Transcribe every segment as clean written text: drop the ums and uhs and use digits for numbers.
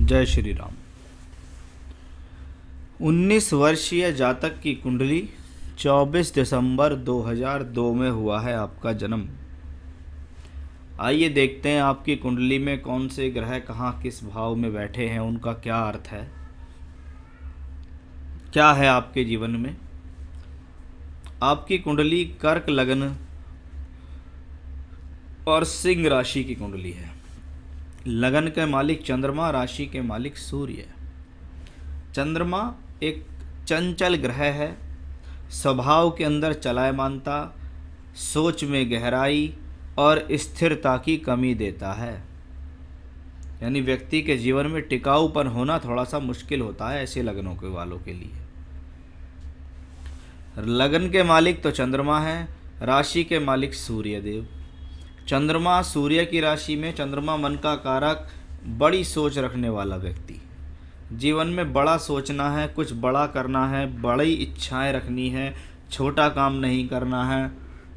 जय श्री राम। 19 वर्षीय जातक की कुंडली 24 दिसंबर 2002 में हुआ है आपका जन्म। आइए देखते हैं आपकी कुंडली में कौन से ग्रह कहाँ किस भाव में बैठे हैं, उनका क्या अर्थ है, क्या है आपके जीवन में। आपकी कुंडली कर्क लग्न और सिंह राशि की कुंडली है। लगन के मालिक चंद्रमा, राशि के मालिक सूर्य। चंद्रमा एक चंचल ग्रह है, स्वभाव के अंदर चलायमानता, सोच में गहराई और स्थिरता की कमी देता है। यानी व्यक्ति के जीवन में टिकाऊपन होना थोड़ा सा मुश्किल होता है ऐसे लगनों के वालों के लिए। लगन के मालिक तो चंद्रमा है, राशि के मालिक सूर्य देव। चंद्रमा सूर्य की राशि में, चंद्रमा मन का कारक, बड़ी सोच रखने वाला व्यक्ति। जीवन में बड़ा सोचना है, कुछ बड़ा करना है, बड़ी इच्छाएं रखनी है, छोटा काम नहीं करना है,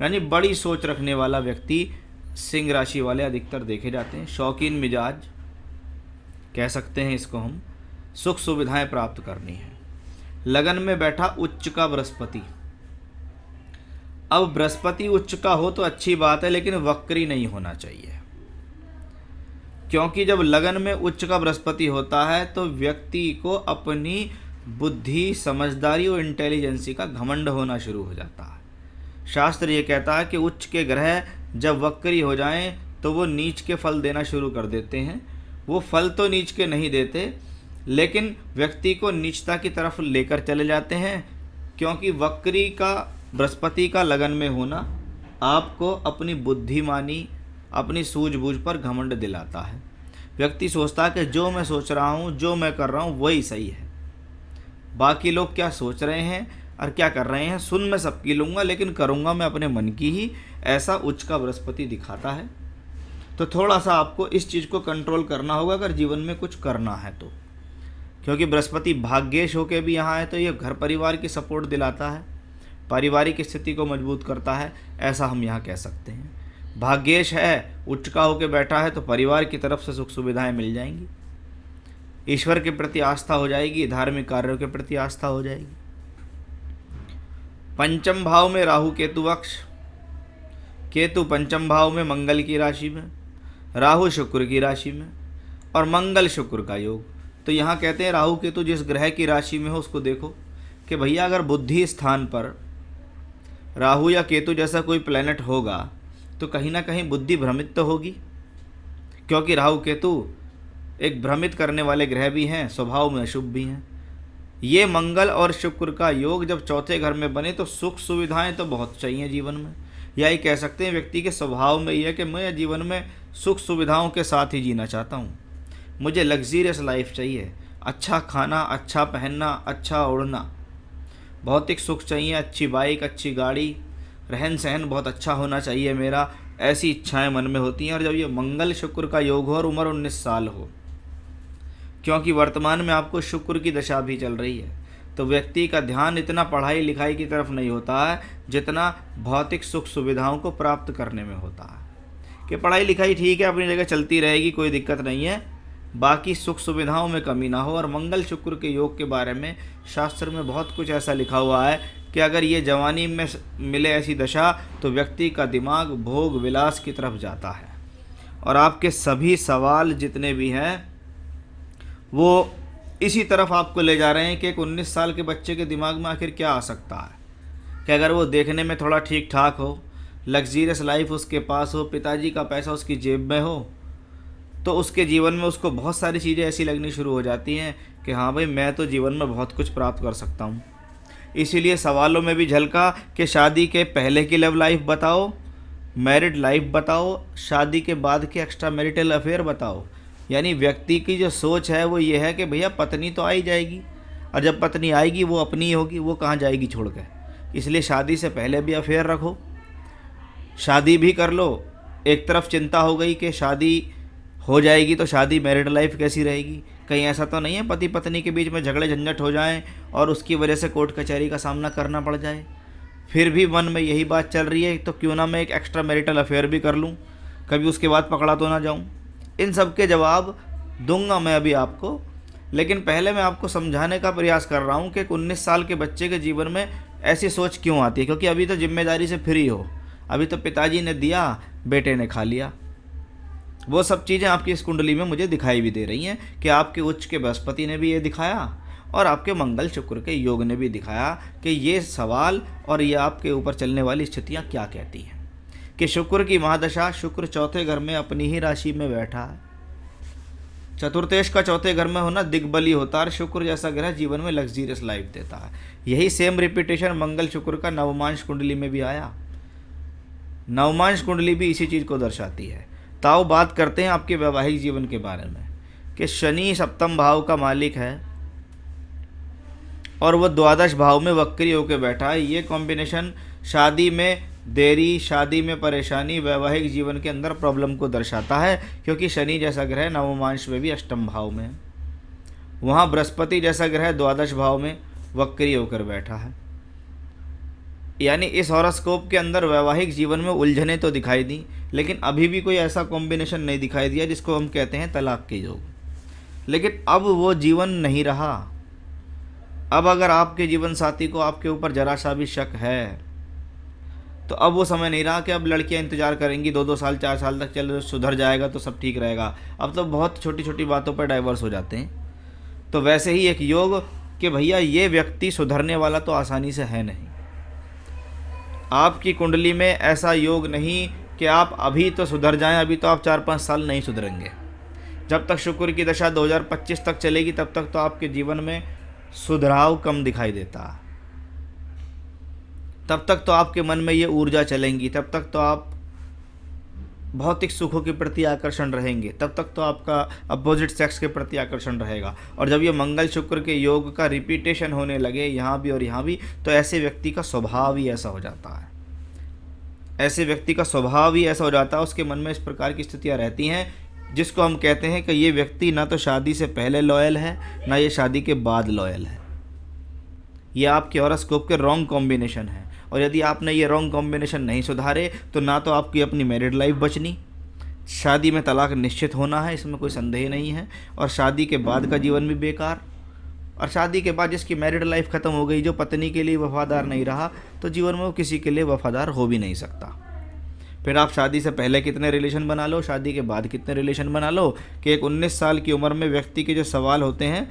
यानी बड़ी सोच रखने वाला व्यक्ति सिंह राशि वाले अधिकतर देखे जाते हैं। शौकीन मिजाज कह सकते हैं इसको हम। सुख सुविधाएं प्राप्त करनी है। लगन में बैठा उच्च का बृहस्पति। अब बृहस्पति उच्च का हो तो अच्छी बात है, लेकिन वक्री नहीं होना चाहिए, क्योंकि जब लगन में उच्च का बृहस्पति होता है तो व्यक्ति को अपनी बुद्धि, समझदारी और इंटेलिजेंसी का घमंड होना शुरू हो जाता है। शास्त्र ये कहता है कि उच्च के ग्रह जब वक्री हो जाएं तो वो नीच के फल देना शुरू कर देते हैं। वो फल तो नीच के नहीं देते, लेकिन व्यक्ति को नीचता की तरफ लेकर चले जाते हैं, क्योंकि वक्री का बृहस्पति का लगन में होना आपको अपनी बुद्धिमानी, अपनी सूझबूझ पर घमंड दिलाता है। व्यक्ति सोचता है कि जो मैं सोच रहा हूँ, जो मैं कर रहा हूँ वही सही है, बाकी लोग क्या सोच रहे हैं और क्या कर रहे हैं सुन मैं सबकी लूँगा, लेकिन करूँगा मैं अपने मन की ही, ऐसा उच्च का बृहस्पति दिखाता है। तो थोड़ा सा आपको इस चीज़ को कंट्रोल करना होगा अगर जीवन में कुछ करना है तो, क्योंकि बृहस्पति भाग्येश होकर भी यहाँ है तो ये घर परिवार की सपोर्ट दिलाता है, पारिवारिक स्थिति को मजबूत करता है, ऐसा हम यहाँ कह सकते हैं। भाग्येश है, उच्च का होकर बैठा है तो परिवार की तरफ से सुख सुविधाएं मिल जाएंगी, ईश्वर के प्रति आस्था हो जाएगी, धार्मिक कार्यों के प्रति आस्था हो जाएगी। पंचम भाव में राहु केतु अक्ष। केतु पंचम भाव में मंगल की राशि में, राहु शुक्र की राशि में और मंगल शुक्र का योग। तो यहाँ कहते हैं राहु केतु जिस ग्रह की राशि में हो उसको देखो कि भैया अगर बुद्धि स्थान पर राहु या केतु जैसा कोई प्लैनेट होगा तो कहीं ना कहीं बुद्धि भ्रमित तो होगी, क्योंकि राहु केतु एक भ्रमित करने वाले ग्रह भी हैं, स्वभाव में अशुभ भी हैं। ये मंगल और शुक्र का योग जब चौथे घर में बने तो सुख सुविधाएं तो बहुत चाहिए जीवन में। या ये कह सकते हैं व्यक्ति के स्वभाव में यह है कि मैं जीवन में सुख सुविधाओं के साथ ही जीना चाहता हूँ, मुझे लग्जीरियस लाइफ चाहिए, अच्छा खाना, अच्छा पहनना, अच्छा ओढ़ना, भौतिक सुख चाहिए, अच्छी बाइक, अच्छी गाड़ी, रहन सहन बहुत अच्छा होना चाहिए मेरा, ऐसी इच्छाएं मन में होती हैं। और जब ये मंगल शुक्र का योग हो और उम्र 19 साल हो, क्योंकि वर्तमान में आपको शुक्र की दशा भी चल रही है, तो व्यक्ति का ध्यान इतना पढ़ाई लिखाई की तरफ नहीं होता है जितना भौतिक सुख सुविधाओं को प्राप्त करने में होता है। कि पढ़ाई लिखाई ठीक है, अपनी जगह चलती रहेगी, कोई दिक्कत नहीं है, बाकी सुख सुविधाओं में कमी ना हो। और मंगल शुक्र के योग के बारे में शास्त्र में बहुत कुछ ऐसा लिखा हुआ है कि अगर ये जवानी में मिले ऐसी दशा तो व्यक्ति का दिमाग भोग विलास की तरफ जाता है, और आपके सभी सवाल जितने भी हैं वो इसी तरफ आपको ले जा रहे हैं कि एक 19 साल के बच्चे के दिमाग में आखिर क्या आ सकता है कि अगर वो देखने में थोड़ा ठीक ठाक हो, लग्जीरियस लाइफ उसके पास हो, पिताजी का पैसा उसकी जेब में हो, तो उसके जीवन में उसको बहुत सारी चीज़ें ऐसी लगनी शुरू हो जाती हैं कि हाँ भाई मैं तो जीवन में बहुत कुछ प्राप्त कर सकता हूँ। इसीलिए सवालों में भी झलका कि शादी के पहले की लव लाइफ बताओ, मैरिड लाइफ बताओ, शादी के बाद के एक्स्ट्रा मैरिटल अफेयर बताओ। यानी व्यक्ति की जो सोच है वो ये है कि भैया पत्नी तो आ ही जाएगी, और जब पत्नी आएगी वो अपनी ही होगी, वो कहाँ जाएगी छोड़ के। इसलिए शादी से पहले भी अफेयर रखो, शादी भी कर लो। एक तरफ चिंता हो गई कि शादी हो जाएगी तो शादी मैरिड लाइफ कैसी रहेगी, कहीं ऐसा तो नहीं है पति पत्नी के बीच में झगड़े झंझट हो जाएं और उसकी वजह से कोर्ट कचहरी का सामना करना पड़ जाए। फिर भी मन में यही बात चल रही है तो क्यों ना मैं एक एक्स्ट्रा मैरिटल अफेयर भी कर लूँ, कभी उसके बाद पकड़ा तो ना जाऊँ। इन सब के जवाब दूंगा मैं अभी आपको, लेकिन पहले मैं आपको समझाने का प्रयास कर रहा हूँ कि 19 साल के बच्चे के जीवन में ऐसी सोच क्यों आती है। क्योंकि अभी तो जिम्मेदारी से फ्री हो, अभी तो पिताजी ने दिया, बेटे ने खा लिया। वो सब चीज़ें आपकी इस कुंडली में मुझे दिखाई भी दे रही हैं कि आपके उच्च के बृहस्पति ने भी ये दिखाया और आपके मंगल शुक्र के योग ने भी दिखाया कि ये सवाल और ये आपके ऊपर चलने वाली स्थितियाँ क्या कहती हैं। कि शुक्र की महादशा, शुक्र चौथे घर में अपनी ही राशि में बैठा है। चतुर्थेश का चौथे घर में होना दिग्बली होता है और शुक्र जैसा ग्रह जीवन में लग्जीरियस लाइफ देता है। यही सेम रिपीटेशन मंगल शुक्र का नवमांश कुंडली में भी आया। नवमांश कुंडली भी इसी चीज़ को दर्शाती है। ताओ बात करते हैं आपके वैवाहिक जीवन के बारे में कि शनि सप्तम भाव का मालिक है और वह द्वादश भाव में वक्री होकर बैठा है। ये कॉम्बिनेशन शादी में देरी, शादी में परेशानी, वैवाहिक जीवन के अंदर प्रॉब्लम को दर्शाता है। क्योंकि शनि जैसा ग्रह नवमांश में भी अष्टम भाव में है, वहाँ बृहस्पति जैसा ग्रह द्वादश भाव में वक्री होकर बैठा है। यानी इस हॉरोस्कोप के अंदर वैवाहिक जीवन में उलझने तो दिखाई दी, लेकिन अभी भी कोई ऐसा कॉम्बिनेशन नहीं दिखाई दिया जिसको हम कहते हैं तलाक के योग। लेकिन अब वो जीवन नहीं रहा। अब अगर आपके जीवन साथी को आपके ऊपर जरा सा भी शक है तो अब वो समय नहीं रहा कि अब लड़कियां इंतजार करेंगी 2-2 साल 4 साल तक, चलो सुधर जाएगा तो सब ठीक रहेगा। अब तो बहुत छोटी छोटी बातों पर डाइवर्स हो जाते हैं। तो वैसे ही एक योग कि भैया ये व्यक्ति सुधरने वाला तो आसानी से है नहीं। आपकी कुंडली में ऐसा योग नहीं कि आप अभी तो सुधर जाएं, अभी तो आप 4-5 साल नहीं सुधरेंगे। जब तक शुक्र की दशा 2025 तक चलेगी तब तक तो आपके जीवन में सुधराव कम दिखाई देता है। तब तक तो आपके मन में ये ऊर्जा चलेंगी, तब तक तो आप भौतिक सुखों के प्रति आकर्षण रहेंगे, तब तक तो आपका अपोजिट सेक्स के प्रति आकर्षण रहेगा। और जब ये मंगल शुक्र के योग का रिपीटेशन होने लगे यहाँ भी और यहाँ भी, तो ऐसे व्यक्ति का स्वभाव ही ऐसा हो जाता है। ऐसे व्यक्ति का स्वभाव ही ऐसा हो जाता है, उसके मन में इस प्रकार की स्थितियाँ रहती हैं जिसको हम कहते हैं कि ये व्यक्ति ना तो शादी से पहले लॉयल है, ना ये शादी के बाद लॉयल है। ये आपके हॉरोस्कोप के रॉन्ग कॉम्बिनेशन है। और यदि आपने ये रॉन्ग कॉम्बिनेशन नहीं सुधारे तो ना तो आपकी अपनी मैरिड लाइफ बचनी, शादी में तलाक निश्चित होना है, इसमें कोई संदेह नहीं है, और शादी के बाद का जीवन भी बेकार। और शादी के बाद जिसकी मैरिड लाइफ ख़त्म हो गई, जो पत्नी के लिए वफादार नहीं रहा, तो जीवन में वो किसी के लिए वफादार हो भी नहीं सकता। फिर आप शादी से पहले कितने रिलेशन बना लो, शादी के बाद कितने रिलेशन बना लो, कि एक 19 साल की उम्र में व्यक्ति के जो सवाल होते हैं,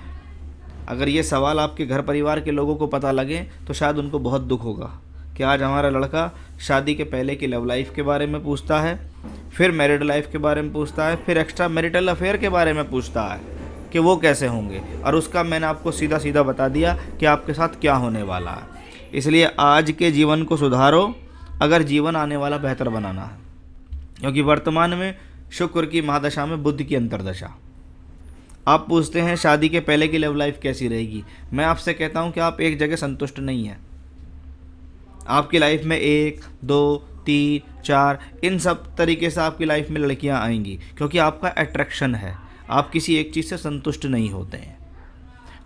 अगर ये सवाल आपके घर परिवार के लोगों को पता लगे तो शायद उनको बहुत दुख होगा कि आज हमारा लड़का शादी के पहले की लव लाइफ के बारे में पूछता है, फिर मैरिड लाइफ के बारे में पूछता है, फिर एक्स्ट्रा मैरिटल अफेयर के बारे में पूछता है कि वो कैसे होंगे। और उसका मैंने आपको सीधा सीधा बता दिया कि आपके साथ क्या होने वाला है। इसलिए आज के जीवन को सुधारो अगर जीवन आने वाला बेहतर बनाना है। क्योंकि वर्तमान में शुक्र की महादशा में बुध की अंतर्दशा। आप पूछते हैं शादी के पहले की लव लाइफ कैसी रहेगी। मैं आपसे कहता हूं कि आप एक जगह संतुष्ट नहीं हैं। आपकी लाइफ में 1, 2, 3, 4 इन सब तरीके से आपकी लाइफ में लड़कियां आएंगी, क्योंकि आपका अट्रैक्शन है। आप किसी एक चीज़ से संतुष्ट नहीं होते हैं,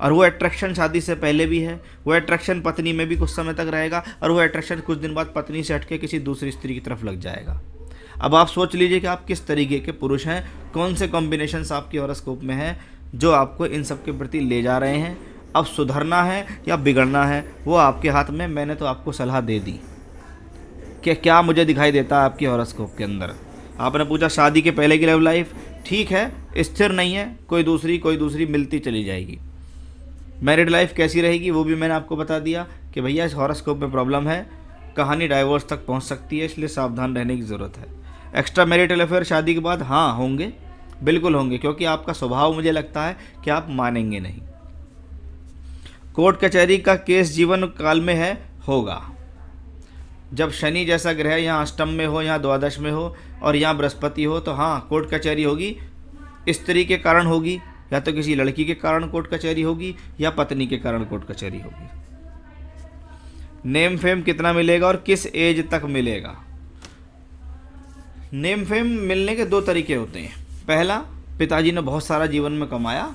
और वो अट्रैक्शन शादी से पहले भी है, वो अट्रैक्शन पत्नी में भी कुछ समय तक रहेगा, और वो अट्रैक्शन कुछ दिन बाद पत्नी से हटके किसी दूसरी स्त्री की तरफ लग जाएगा। अब आप सोच लीजिए कि आप किस तरीके के पुरुष हैं, कौन से कॉम्बिनेशंस आपके हॉरोस्कोप में हैं जो आपको इन सब के प्रति ले जा रहे हैं। अब सुधरना है या बिगड़ना है वो आपके हाथ में। मैंने तो आपको सलाह दे दी कि क्या मुझे दिखाई देता है आपके हॉरोस्कोप के अंदर। आपने पूछा शादी के पहले की लव लाइफ ठीक है, स्थिर नहीं है, कोई दूसरी मिलती चली जाएगी। मैरिड लाइफ कैसी रहेगी वो भी मैंने आपको बता दिया कि भैया इस हॉरोस्कोप में प्रॉब्लम है, कहानी डाइवोर्स तक पहुंच सकती है, इसलिए सावधान रहने की ज़रूरत है। एक्स्ट्रा मैरिटल अफेयर शादी के बाद हाँ होंगे, बिल्कुल होंगे, क्योंकि आपका स्वभाव मुझे लगता है कि आप मानेंगे नहीं। कोर्ट कचहरी का केस जीवन काल में है, होगा। जब शनि जैसा ग्रह यहाँ अष्टम में हो, यहाँ द्वादश में हो और यहाँ बृहस्पति हो, तो हाँ कोर्ट कचहरी होगी। स्त्री के कारण होगी, या तो किसी लड़की के कारण कोर्ट कचहरी होगी, या पत्नी के कारण कोर्ट कचहरी होगी। नेम फेम कितना मिलेगा और किस एज तक मिलेगा। नेम फेम मिलने के 2 तरीके होते हैं। पहला, पिताजी ने बहुत सारा जीवन में कमाया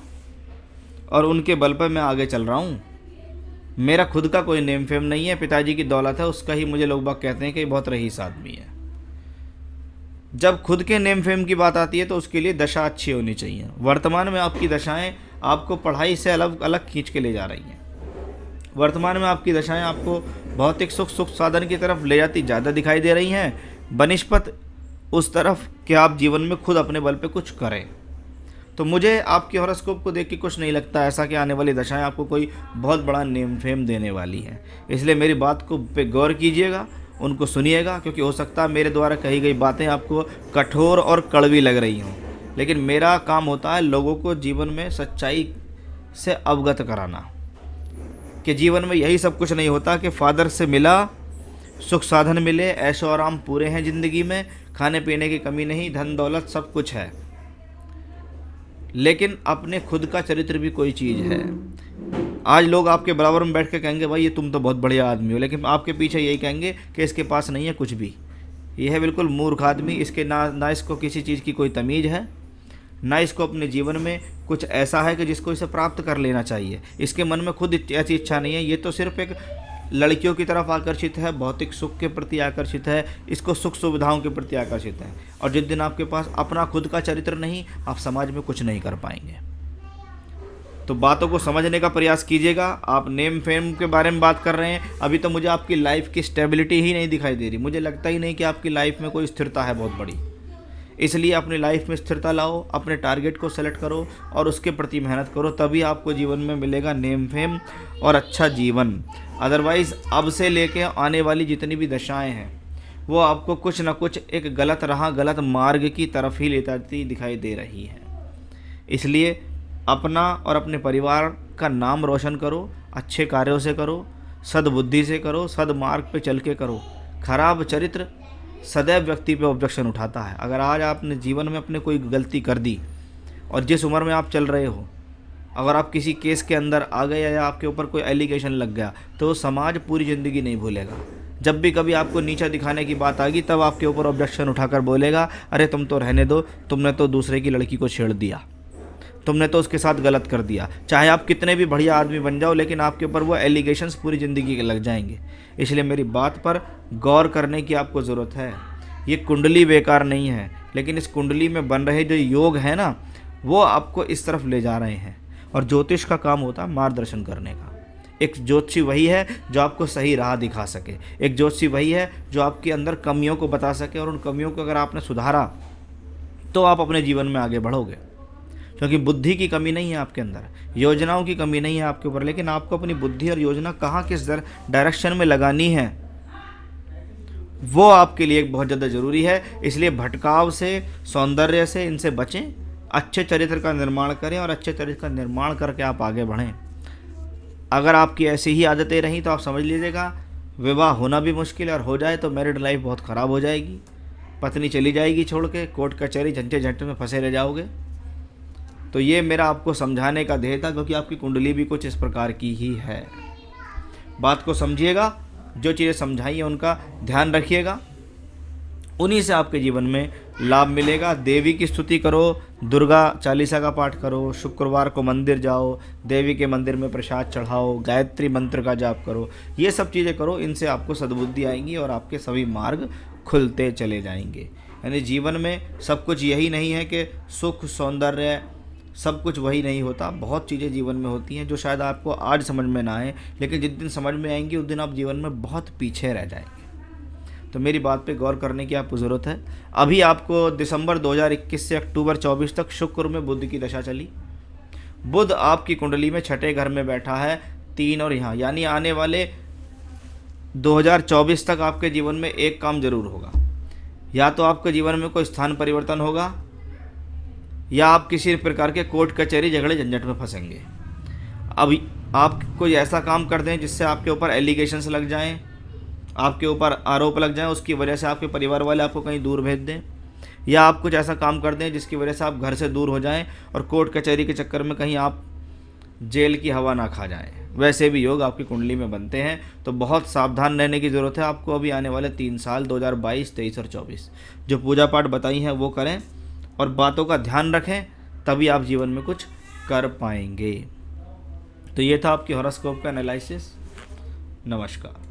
और उनके बल पर मैं आगे चल रहा हूँ, मेरा खुद का कोई नेम फेम नहीं है, पिताजी की दौलत है, उसका ही मुझे लोग बाग कहते हैं कि बहुत रईस आदमी है। जब खुद के नेम फेम की बात आती है तो उसके लिए दशा अच्छी होनी चाहिए। वर्तमान में आपकी दशाएं आपको पढ़ाई से अलग अलग खींच के ले जा रही हैं। वर्तमान में आपकी दशाएं आपको भौतिक सुख साधन की तरफ ले जाती ज़्यादा दिखाई दे रही हैं, बनिस्पत उस तरफ कि आप जीवन में खुद अपने बल पे कुछ करें। तो मुझे आपके हॉरोस्कोप को देख के कुछ नहीं लगता ऐसा कि आने वाली दशाएं आपको कोई बहुत बड़ा नेम फेम देने वाली हैं। इसलिए मेरी बात को पे गौर कीजिएगा, उनको सुनिएगा, क्योंकि हो सकता है मेरे द्वारा कही गई बातें आपको कठोर और कड़वी लग रही हों, लेकिन मेरा काम होता है लोगों को जीवन में सच्चाई से अवगत कराना कि जीवन में यही सब कुछ नहीं होता कि फादर से मिला, सुख साधन मिले, ऐशो आराम पूरे हैं ज़िंदगी में, खाने पीने की कमी नहीं, धन दौलत सब कुछ है, लेकिन अपने खुद का चरित्र भी कोई चीज़ है। आज लोग आपके बराबर में बैठ के कहेंगे भाई ये तुम तो बहुत बढ़िया आदमी हो, लेकिन आपके पीछे यही कहेंगे कि इसके पास नहीं है कुछ भी, ये है बिल्कुल मूर्ख आदमी, इसके ना इसको किसी चीज़ की कोई तमीज़ है, ना इसको अपने जीवन में कुछ ऐसा है कि जिसको इसे प्राप्त कर लेना चाहिए, इसके मन में खुद ऐसी इच्छा नहीं है, ये तो सिर्फ एक लड़कियों की तरफ आकर्षित है, भौतिक सुख के प्रति आकर्षित है, इसको सुख सुविधाओं के प्रति आकर्षित है। और जिस दिन आपके पास अपना खुद का चरित्र नहीं, आप समाज में कुछ नहीं कर पाएंगे। तो बातों को समझने का प्रयास कीजिएगा। आप नेम फेम के बारे में बात कर रहे हैं, अभी तो मुझे आपकी लाइफ की स्टेबिलिटी ही नहीं दिखाई दे रही, मुझे लगता ही नहीं कि आपकी लाइफ में कोई स्थिरता है बहुत बड़ी। इसलिए अपनी लाइफ में स्थिरता लाओ, अपने टारगेट को सेलेक्ट करो और उसके प्रति मेहनत करो, तभी आपको जीवन में मिलेगा नेम फेम और अच्छा जीवन। अदरवाइज़ अब से लेके आने वाली जितनी भी दशाएं हैं वो आपको कुछ ना कुछ एक गलत राह, गलत मार्ग की तरफ ही ले जाती दिखाई दे रही है। इसलिए अपना और अपने परिवार का नाम रोशन करो, अच्छे कार्यों से करो, सद्बुद्धि से करो, सदमार्ग पे चल के करो। खराब चरित्र सदैव व्यक्ति पे ऑब्जेक्शन उठाता है। अगर आज आपने जीवन में अपने कोई गलती कर दी और जिस उम्र में आप चल रहे हो, अगर आप किसी केस के अंदर आ गए या आपके ऊपर कोई एलिगेशन लग गया, तो समाज पूरी ज़िंदगी नहीं भूलेगा। जब भी कभी आपको नीचा दिखाने की बात आएगी तब आपके ऊपर ऑब्जेक्शन उठाकर बोलेगा, अरे तुम तो रहने दो, तुमने तो दूसरे की लड़की को छेड़ दिया, तुमने तो उसके साथ गलत कर दिया। चाहे आप कितने भी बढ़िया आदमी बन जाओ, लेकिन आपके ऊपर वो एलिगेशंस पूरी ज़िंदगी के लग जाएंगे। इसलिए मेरी बात पर गौर करने की आपको ज़रूरत है। ये कुंडली बेकार नहीं है, लेकिन इस कुंडली में बन रहे जो योग हैं ना, वो आपको इस तरफ ले जा रहे हैं। और ज्योतिष का काम होता है मार्गदर्शन करने का। एक ज्योतिषी वही है जो आपको सही राह दिखा सके, एक ज्योतिषी वही है जो आपके अंदर कमियों को बता सके, और उन कमियों को अगर आपने सुधारा तो आप अपने जीवन में आगे बढ़ोगे। क्योंकि बुद्धि की कमी नहीं है आपके अंदर, योजनाओं की कमी नहीं है आपके ऊपर, लेकिन आपको अपनी बुद्धि और योजना कहाँ किस डायरेक्शन में लगानी है वो आपके लिए बहुत ज़्यादा ज़रूरी है। इसलिए भटकाव से, सौंदर्य से, इनसे बचें, अच्छे चरित्र का निर्माण करें और अच्छे चरित्र का निर्माण करके आप आगे बढ़ें। अगर आपकी ऐसी ही आदतें रहीं तो आप समझ लीजिएगा विवाह होना भी मुश्किल है, और हो जाए तो मैरिड लाइफ बहुत ख़राब हो जाएगी, पत्नी चली जाएगी छोड़ के, कोर्ट कचहरी झंझे झंटे में फंसे रह जाओगे। तो ये मेरा आपको समझाने का ध्येय था, क्योंकि आपकी कुंडली भी कुछ इस प्रकार की ही है। बात को समझिएगा, जो चीज़ें समझाई हैं उनका ध्यान रखिएगा, उन्हीं से आपके जीवन में लाभ मिलेगा। देवी की स्तुति करो, दुर्गा चालीसा का पाठ करो, शुक्रवार को मंदिर जाओ, देवी के मंदिर में प्रसाद चढ़ाओ, गायत्री मंत्र का जाप करो, ये सब चीज़ें करो। इनसे आपको सद्बुद्धि आएंगी और आपके सभी मार्ग खुलते चले जाएंगे। यानी जीवन में सब कुछ यही नहीं है कि सुख सौंदर्य, सब कुछ वही नहीं होता। बहुत चीज़ें जीवन में होती हैं जो शायद आपको आज समझ में ना आए, लेकिन जिस दिन समझ में आएंगी उस दिन आप जीवन में बहुत पीछे रह जाएंगे। तो मेरी बात पे गौर करने की आपको ज़रूरत है। अभी आपको दिसंबर 2021 से अक्टूबर 24 तक शुक्र में बुध की दशा चली। बुध आपकी कुंडली में छठे घर में बैठा है, 3 और यहाँ, यानी आने वाले 2024 तक आपके जीवन में एक काम जरूर होगा। या तो आपके जीवन में कोई स्थान परिवर्तन होगा, या आप किसी प्रकार के कोर्ट कचहरी झगड़े झंझट में फंसेंगे। अब आप कोई ऐसा काम कर दें जिससे आपके ऊपर एलिगेशंस लग जाएं, आपके ऊपर आरोप लग जाएं, उसकी वजह से आपके परिवार वाले आपको कहीं दूर भेज दें, या आप कुछ ऐसा काम कर दें जिसकी वजह से आप घर से दूर हो जाएं और कोर्ट कचहरी के चक्कर में कहीं आप जेल की हवा ना खा जाएं। वैसे भी योग आपकी कुंडली में बनते हैं। तो बहुत सावधान रहने की ज़रूरत है आपको। अभी आने वाले 3 साल 2022, 23 और 24 जो पूजा पाठ बताई हैं वो करें और बातों का ध्यान रखें, तभी आप जीवन में कुछ कर पाएंगे। तो ये था आपकी हॉरोस्कोप का एनालिसिस। नमस्कार।